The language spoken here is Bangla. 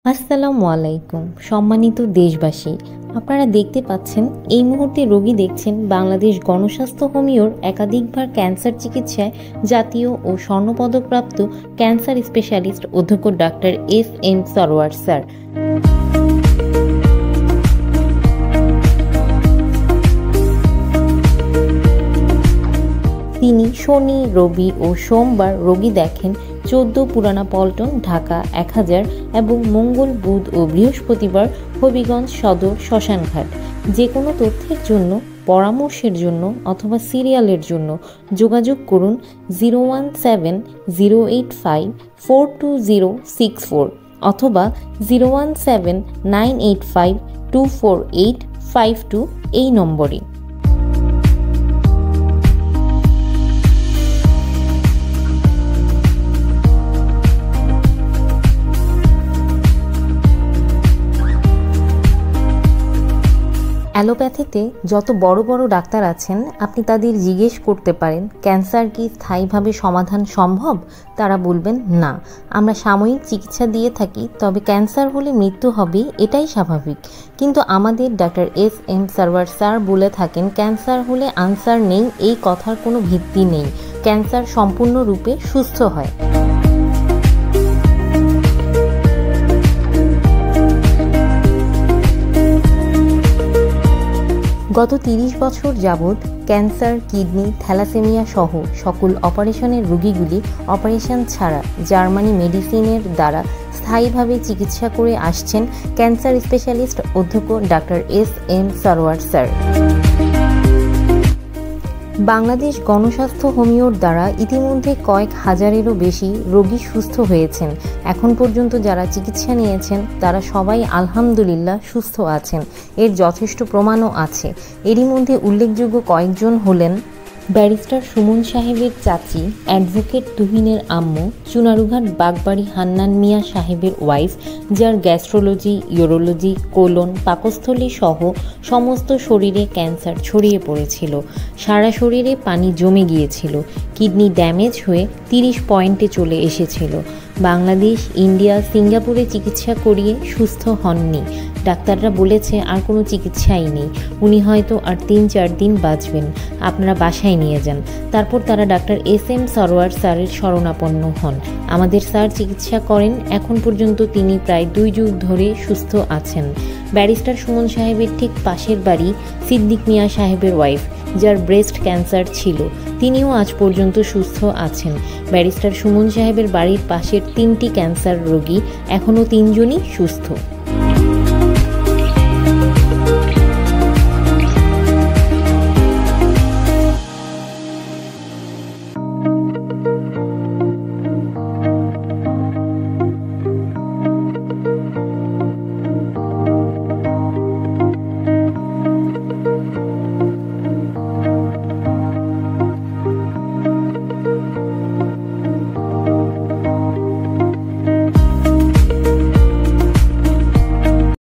আসসালামু আলাইকুম সম্মানিত দেশবাসী, আপনারা দেখতে পাচ্ছেন এই মুহূর্তে রোগী দেখছেন বাংলাদেশ গণস্বাস্থ্য হোমিওর একাধিকবার ক্যান্সার চিকিৎসায় জাতীয় ও স্বর্ণপদকপ্রাপ্ত ক্যান্সার স্পেশালিস্ট অধ্যক্ষ ডাক্তার এস.এম. সরওয়ার স্যার। তিনি শনি, রবি ও সোমবার রোগী দেখেন 14 পুরানা পল্টন, ঢাকা 1000 এবং মঙ্গল, বুধ ও বৃহস্পতিবার হবিগঞ্জ সদর শ্মশানঘাট। যে কোনো তথ্যের জন্য, পরামর্শের জন্য অথবা সিরিয়ালের জন্য যোগাযোগ করুন 017-085-42064 অথবা 017-985-24852 এই নম্বরে। অ্যালোপ্যাথিতে যত বড় বড় ডাক্তার আছেন, আপনি তাদের জিজ্ঞেস করতে পারেন ক্যান্সার কি স্থায়ীভাবে সমাধান সম্ভব? তারা বলবেন না, আমরা সাময়িক চিকিৎসা দিয়ে থাকি, তবে ক্যান্সার হলে মৃত্যু হবে, এটাই স্বাভাবিক। কিন্তু আমাদের ডাক্তার এস.এম. সরওয়ার স্যার বলে থাকেন ক্যান্সার হলে আনসার নেই, এই কথার কোনো ভিত্তি নেই। ক্যান্সার সম্পূর্ণরূপে সুস্থ হয়। গত 30 বছর যাবৎ ক্যান্সার, কিডনি, থ্যালাসেমিয়া সহ সকল অপারেশনের রোগীগুলি অপারেশন ছাড়া জার্মানি মেডিসিনের দ্বারা স্থায়ীভাবে চিকিৎসা করে আসছেন ক্যান্সার স্পেশালিস্ট অধ্যক্ষ doctor SM. Sarwar sir. Bangladesh গণস্বাস্থ্য হোমিওর দ্বারা ইতিমধ্যে কয়েক হাজারেরও বেশি রোগী সুস্থ হয়েছেন। এখন পর্যন্ত যারা চিকিৎসা নিয়েছেন তারা সবাই আলহামদুলিল্লাহ সুস্থ আছেন। এর যথেষ্ট প্রমাণও আছে। এরই মধ্যে উল্লেখযোগ্য কয়েকজন হলেন ব্যারিস্টার সুমন সাহেবের চাচি, অ্যাডভোকেট তুহিনের আম্মু, চুনারুঘাট বাগবাড়ি হান্নান মিয়া সাহেবের ওয়াইফ, যার গ্যাস্ট্রোলজি, ইউরোলজি, কোলন, পাকস্থলী সহ সমস্ত শরীরে ক্যান্সার ছড়িয়ে পড়েছিল। সারা শরীরে পানি জমে গিয়েছিল, কিডনি ড্যামেজ হয়ে 30 পয়েন্টে চলে এসেছিল। বাংলাদেশ, ইন্ডিয়া, সিঙ্গাপুরে চিকিৎসা করিয়ে সুস্থ হননি। ডাক্তাররা বলেছে আর কোনো চিকিৎসাই নেই, উনি হয়তো আর 3-4 দিন বাঁচবেন, আপনারা বাসায় নিয়ে যান। তারপর তারা ডাক্তার এস.এম. সরওয়ার স্যারের শরণাপন্ন হন। আমাদের স্যার চিকিৎসা করেন, এখন পর্যন্ত তিনি প্রায় 2 যুগ ধরে সুস্থ আছেন। ব্যারিস্টার সুমন সাহেবের ঠিক পাশের বাড়ি সিদ্দিক মিয়া সাহেবের ওয়াইফ, যার ব্রেস্ট ক্যান্সার ছিল, তিনিও আজ পর্যন্ত সুস্থ আছেন। ব্যারিস্টার সুমন সাহেবের বাড়ির পাশের 3টি ক্যান্সার রোগী, এখনও 3 জনই সুস্থ।